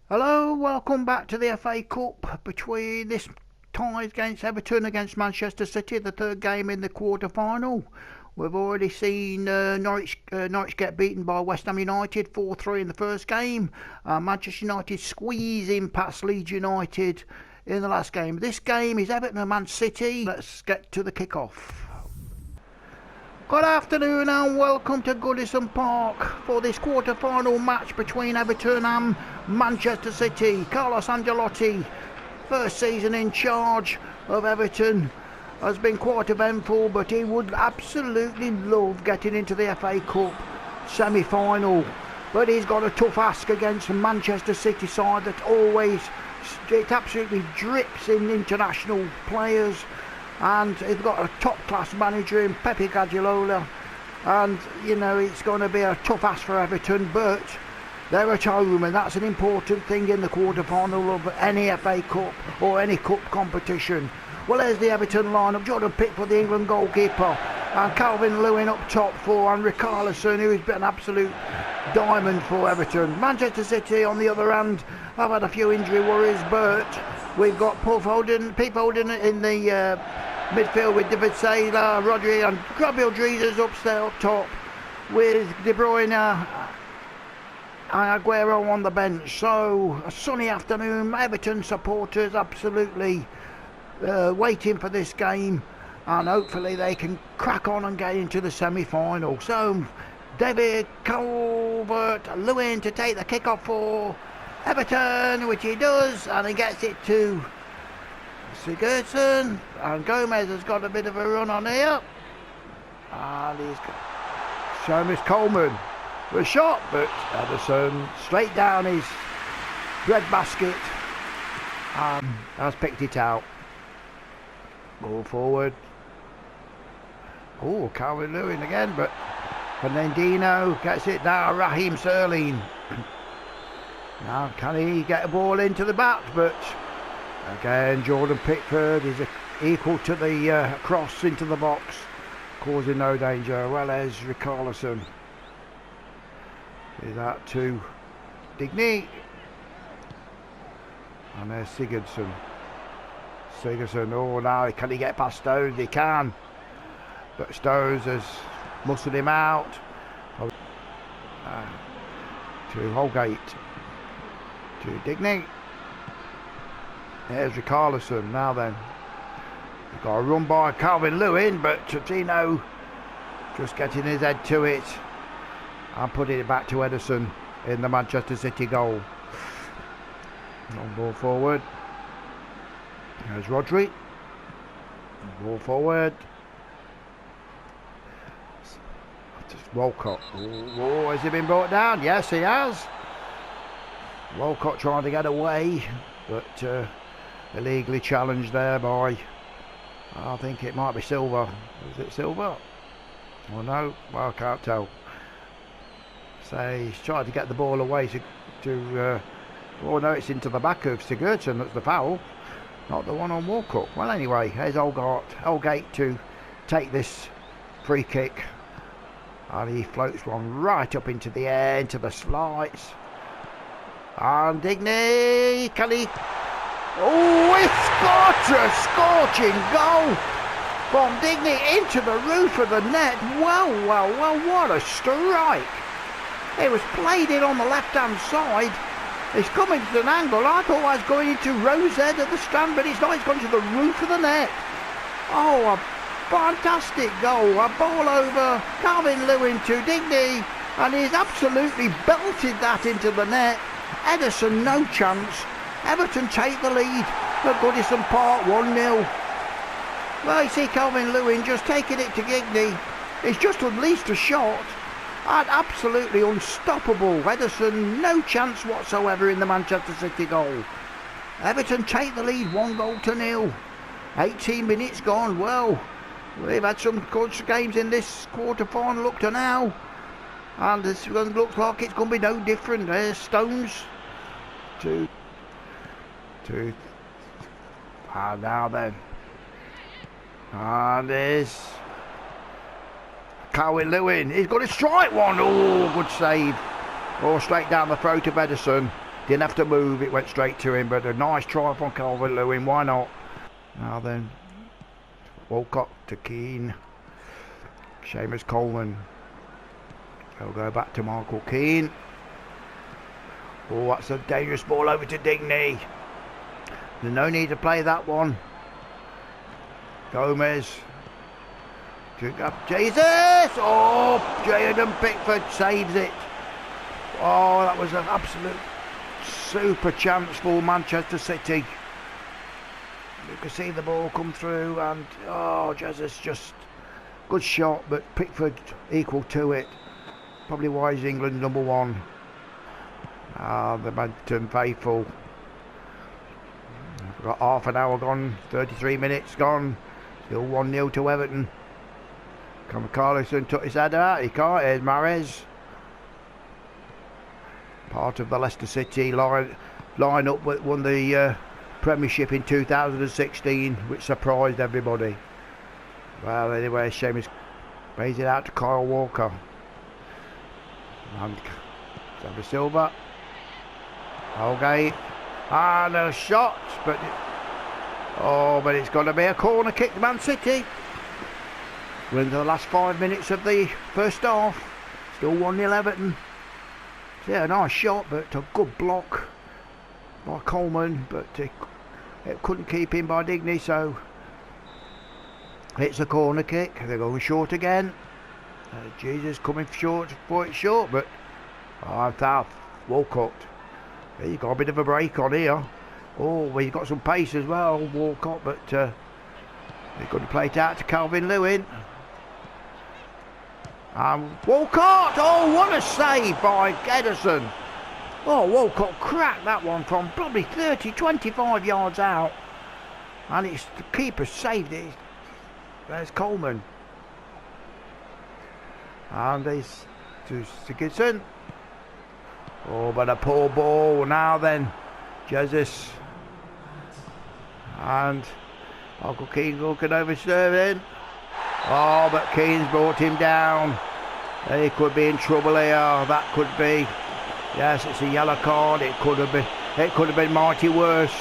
Hello, welcome back to the FA Cup between this tie against Everton against Manchester City, the third game in the quarter-final. We've already seen Norwich get beaten by West Ham United 4-3 in the first game. Manchester United squeezing past Leeds United in the last game. This game is Everton and Man City. Let's get to the kick-off. Good afternoon and welcome to Goodison Park for this quarter-final match between Everton and Manchester City. Carlos Ancelotti, first season in charge of Everton, has been quite eventful, but he would absolutely love getting into the FA Cup semi-final. But he's got a tough ask against the Manchester City side that it absolutely drips in international players. And they've got a top-class manager in Pepe Guardiola, and it's going to be a tough ask for Everton, but they're at home, and that's an important thing in the quarter-final of any FA Cup or any cup competition. Well, there's the Everton lineup: Jordan Pickford, the England goalkeeper, and Calvin Lewin up top for, and Richarlison, who's been an absolute diamond for Everton. Manchester City, on the other hand, have had a few injury worries, but we've got Pete Foden in the midfield with David Saylor, Rodri and Gabriel Jesus up top with De Bruyne and Aguero on the bench. So a sunny afternoon. Everton supporters absolutely waiting for this game, and hopefully they can crack on and get into the semi-final. So David Calvert-Lewin to take the kick-off for Everton, which he does, and he gets it to Sigurdsson, and Gomez has got a bit of a run on here, and he's Seamus Coleman with a shot, but Ederson straight down his breadbasket and has picked it out. Ball forward. Oh, Calvin Lewin again, but Fernandinho gets it now. Raheem Sterling. Now can he get a ball into the back, but again Jordan Pickford is equal to the cross into the box, causing no danger. Well, as Richarlison is that to Digny, and there's Sigurdsson. Oh, now can he get past Stones? He can, but Stones has muscled him out to Holgate. To Digny. There's Richarlison. Now then, we've got a run by Calvin Lewin, but Totino just getting his head to it and putting it back to Ederson in the Manchester City goal. Long ball forward. There's Rodri. Ball forward. Just Walcott. Oh, has he been brought down? Yes, he has. Walcott trying to get away, but illegally challenged there by, I think it might be Silva. Is it Silva? Well, no, well, I can't tell. So he's tried to get the ball away oh no, it's into the back of Sigurdsson. That's the foul, not the one on Walcott. Well, anyway, here's Holgate to take this free kick, and he floats one right up into the air, into the slides. And Digny, can he? Oh, it's got a scorching goal from Digny into the roof of the net. Well, what a strike. It was played in on the left-hand side. It's coming to an angle. I thought I was going into Rosehead at the stand, but it's not. It's gone to the roof of the net. Oh, a fantastic goal. A ball over Calvin Lewin to Digny, and he's absolutely belted that into the net. Ederson, no chance. Everton take the lead at Goodison Park, 1-0. Well, you see Calvin Lewin just taking it to Digny. He's just unleashed a shot. And absolutely unstoppable. Ederson, no chance whatsoever in the Manchester City goal. Everton take the lead, 1-0. 18 minutes gone. Well, we've had some good games in this quarter-final up to now. And this looks like it's going to be no different. There's Stones to and now then, and there's Calvin Lewin. He's got to strike one. Oh, good save. Oh, straight down the throat of Ederson. Didn't have to move, it went straight to him, but a nice try from Calvert-Lewin, why not? Now then, Walcott to Keane. Seamus Coleman. They'll go back to Michael Keane. Oh, that's a dangerous ball over to Digney. There's no need to play that one. Gomez. Jesus! Oh, Jaden Pickford saves it. Oh, that was an absolute super chance for Manchester City. You can see the ball come through and, oh, Jesus, just good shot, but Pickford equal to it. Probably why he's England #1. The Everton faithful. We've got half an hour gone, 33 minutes gone. Still 1-0 to Everton. Carlison took his header out, he can't. Here's Mahrez. Part of the Leicester City line up that won the Premiership in 2016, which surprised everybody. Well, anyway, Seamus plays it out to Kyle Walker. And David Silva. Okay. And a shot, but it's going to be a corner kick to Man City. We're into the last 5 minutes of the first half. Still 1-0 Everton. Yeah, a nice shot, but a good block by Coleman, but it couldn't keep him by Digney, so it's a corner kick. They're going short again. Jesus coming short, but South Walcott. He's got a bit of a break on here. Oh, he's got some pace as well, Walcott, but he couldn't play it out to Calvert-Lewin. Walcott! Oh, what a save by Ederson. Oh, Walcott cracked that one from probably 30, 25 yards out. And it's the keeper saved it. There's Coleman. And there's to Sigurdsson. Oh, but a poor ball. Now then, Jesus. And Uncle Keane looking over Sterling. Oh, but Keane's brought him down. He could be in trouble here. That could be. Yes, it's a yellow card. It could have been mighty worse.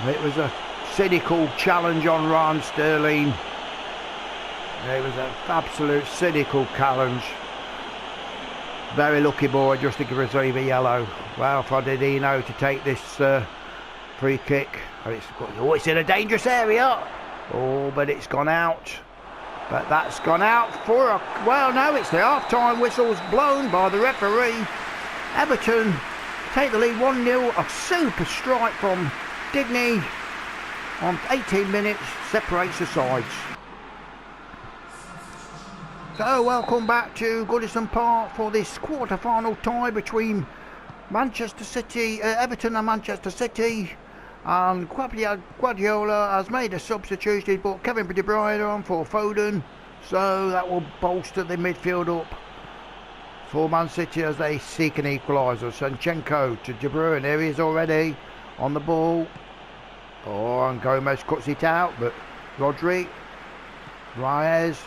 It was a cynical challenge on Raheem Sterling. It was an absolute cynical challenge. Very lucky boy just to receive a yellow. Well, for Didino to take this free kick. It's in a dangerous area. Oh, but it's gone out. But that's gone out for a... Well, no, it's the half-time whistle's blown by the referee. Everton take the lead 1-0. A super strike from Digney on 18 minutes separates the sides. So, welcome back to Goodison Park for this quarter-final tie between Manchester City, Everton and Manchester City. And Guardiola has made a substitution. He's brought Kevin De Bruyne on for Foden, so that will bolster the midfield up for Man City as they seek an equaliser. Zinchenko to De Bruyne. Here he is already on the ball. Oh, and Gomez cuts it out, but Rodri, Reyes.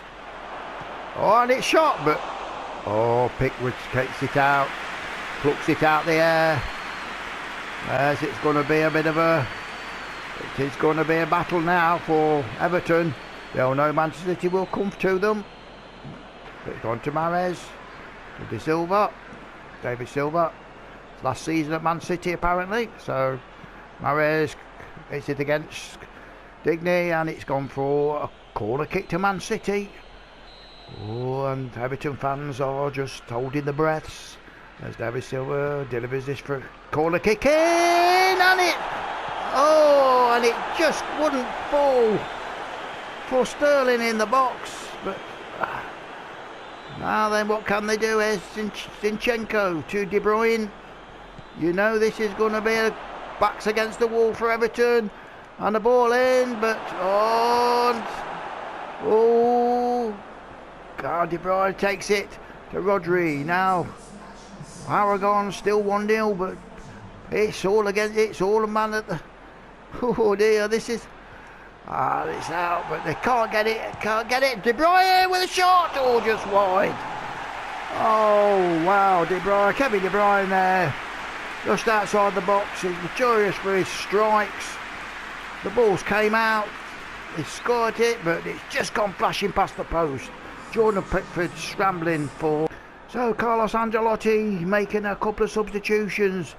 Oh, and it's shot, but Pickwood takes it out, plucks it out the air. Yes, it's going to be a battle now for Everton. They'll know Manchester City will come to them. It's gone to Mahrez, to David Silva. Last season at Man City apparently. So Mahrez hits it against Digney, and it's gone for a corner kick to Man City. Oh, and Everton fans are just holding the breaths as David Silva delivers this for corner kick in, and it just wouldn't fall for Sterling in the box. But now then, what can they do? Is Zinchenko to De Bruyne. You know this is going to be a backs against the wall for Everton, and the ball in, but De Bruyne takes it to Rodri. Now Aragon still 1-0, but it's all a man at the... Oh dear, this is... it's out, but they can't get it. De Bruyne with a shot, just wide. Oh wow, Kevin De Bruyne there. just outside the box. He's notorious for his strikes. The balls came out. He scored it, but it's just gone flashing past the post. Jordan Pickford scrambling for. So Carlos Ancelotti making a couple of substitutions.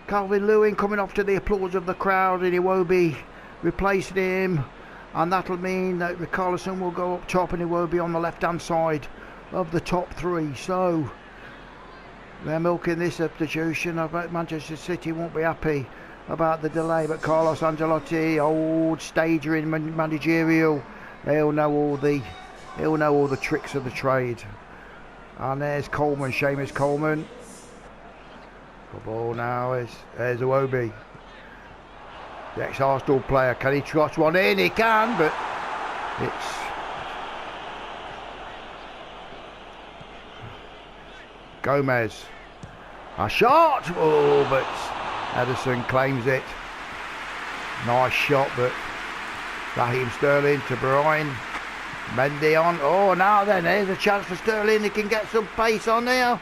Calvin Lewin coming off to the applause of the crowd, and Iwobi replacing him. And that'll mean that Richarlison will go up top and Iwobi on the left-hand side of the top three. So they're milking this substitution. I bet Manchester City won't be happy about the delay, but Carlos Ancelotti, old stager in managerial, he'll know all the tricks of the trade. And there's Coleman, Seamus Coleman. Good ball now. There's Iwobi, the ex-Arsenal player. Can he trot one in? He can, but it's Gomez. A shot! Oh, but Ederson claims it. Nice shot, but Raheem Sterling to Bruyne. Mendy on. Oh, now then, there's a chance for Sterling. He can get some pace on here.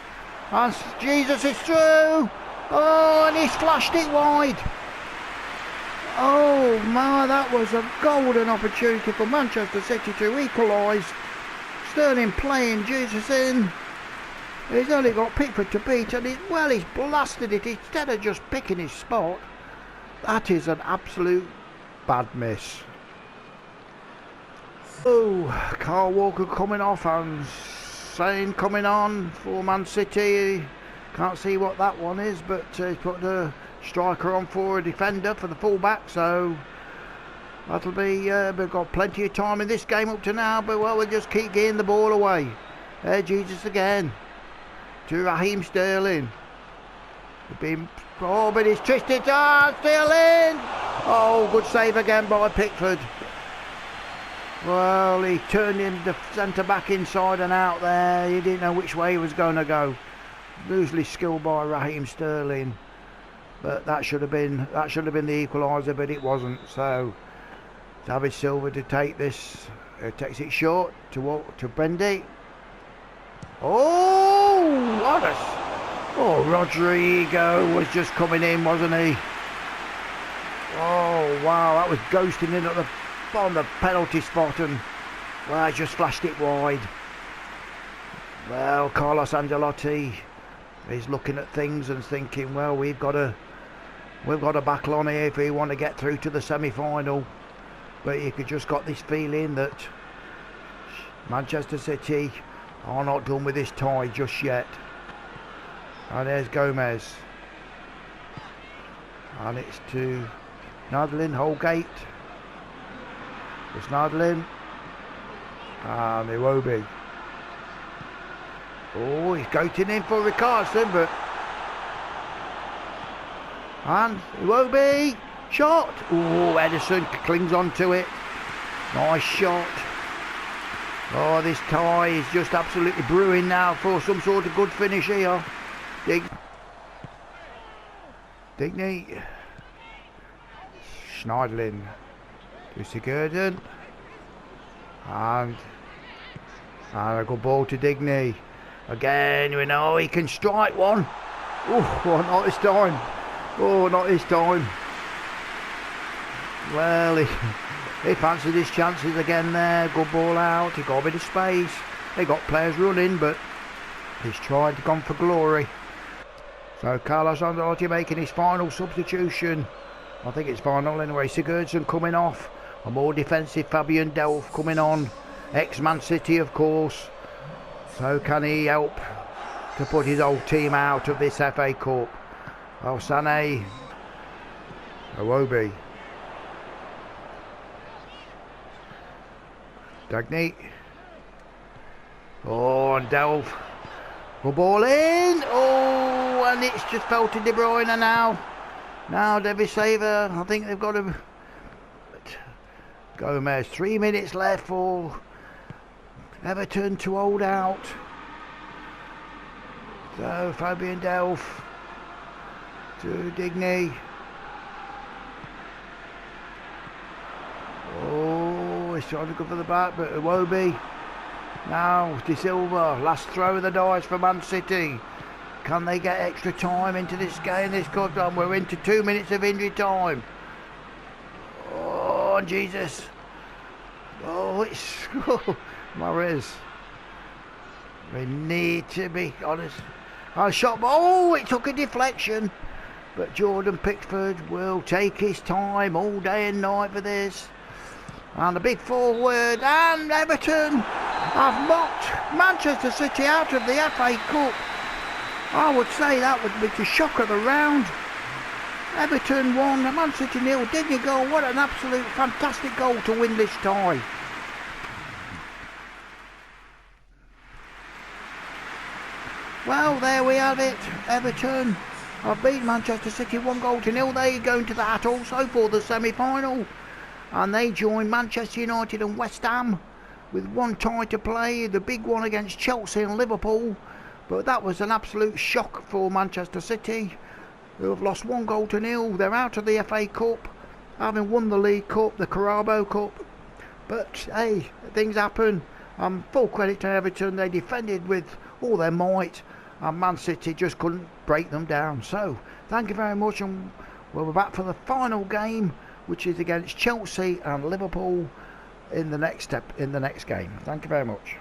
And Jesus is through. Oh, and he's flashed it wide. Oh, my, that was a golden opportunity for Manchester City to equalise. Sterling playing Jesus in. He's only got Pickford to beat, and he's blasted it instead of just picking his spot. That is an absolute bad miss. Oh, Kyle Walker coming off and Sane coming on for Man City. Can't see what that one is, but he's put a striker on for a defender for the fullback, so that'll be, we've got plenty of time in this game up to now, but well, we'll just keep getting the ball away. Jesus again to Raheem Sterling. Oh, but he's twisted. Sterling! Oh, good save again by Pickford. Well, he turned him the centre back inside and out there. He didn't know which way he was going to go. Loosely skilled by Raheem Sterling, but that should have been the equaliser, but it wasn't. So David Silva to take this. Takes it short to Bendy. Oh, what a! Oh, Rodrigo was just coming in, wasn't he? Oh wow, that was ghosting in on the penalty spot, and well, just flashed it wide. Well, Carlos Ancelotti is looking at things and thinking, well, we've got a battle on here if we want to get through to the semi-final. But you could just got this feeling that Manchester City are not done with this tie just yet. And there's Gomez, and it's to Nadlin, Holgate. It's Nadlin and Iwobi. Oh, he's goating in for Richarlison, but and Iwobi shot. Oh, Ederson clings on to it. Nice shot. Oh, this tie is just absolutely brewing now for some sort of good finish here. Digny. Schneidlin to Sigurdsson. And a good ball to Digny. Again, we know he can strike one. Oh, not this time. Oh, not this time. Well, he fancied his chances again there. Good ball out. He got a bit of space. They got players running, but he's tried to gone for glory. So Carlos Ancelotti making his final substitution. I think it's final anyway. Sigurdsson coming off. A more defensive Fabian Delph coming on. Ex-Man City, of course. So can he help to put his old team out of this FA Cup? Oh, Sané. Iwobi. Dagny. Oh, and Delph. Good ball in. Oh, and it's just fell to De Bruyne now. Now David Silva. I think they've got to. Gomez. 3 minutes left for Everton to hold out. So Fabian Delph to Digny. Oh, he's trying to go for the back, but Iwobi. Now De Silva, last throw of the dice for Man City. Can they get extra time into this game? This cup done. We're into 2 minutes of injury time. Oh Jesus! Oh, it's Morris. We need to be honest. I shot. Oh, it took a deflection. But Jordan Pickford will take his time all day and night for this. And a big forward, and Everton have knocked Manchester City out of the FA Cup. I would say that would be the shock of the round. Everton won, Man City 0. Didn't you go? What an absolute fantastic goal to win this tie. Well, there we have it. Everton have beat Manchester City 1-0. They're going to the hat also for the semi-final. And they join Manchester United and West Ham with one tie to play. The big one against Chelsea and Liverpool. But that was an absolute shock for Manchester City, who have lost 1-0. They're out of the FA Cup, having won the League Cup, the Carabao Cup. But hey, things happen. Full credit to Everton. They defended with all their might, and Man City just couldn't break them down. So thank you very much, and we're back for the final game, which is against Chelsea and Liverpool in the next game. Thank you very much.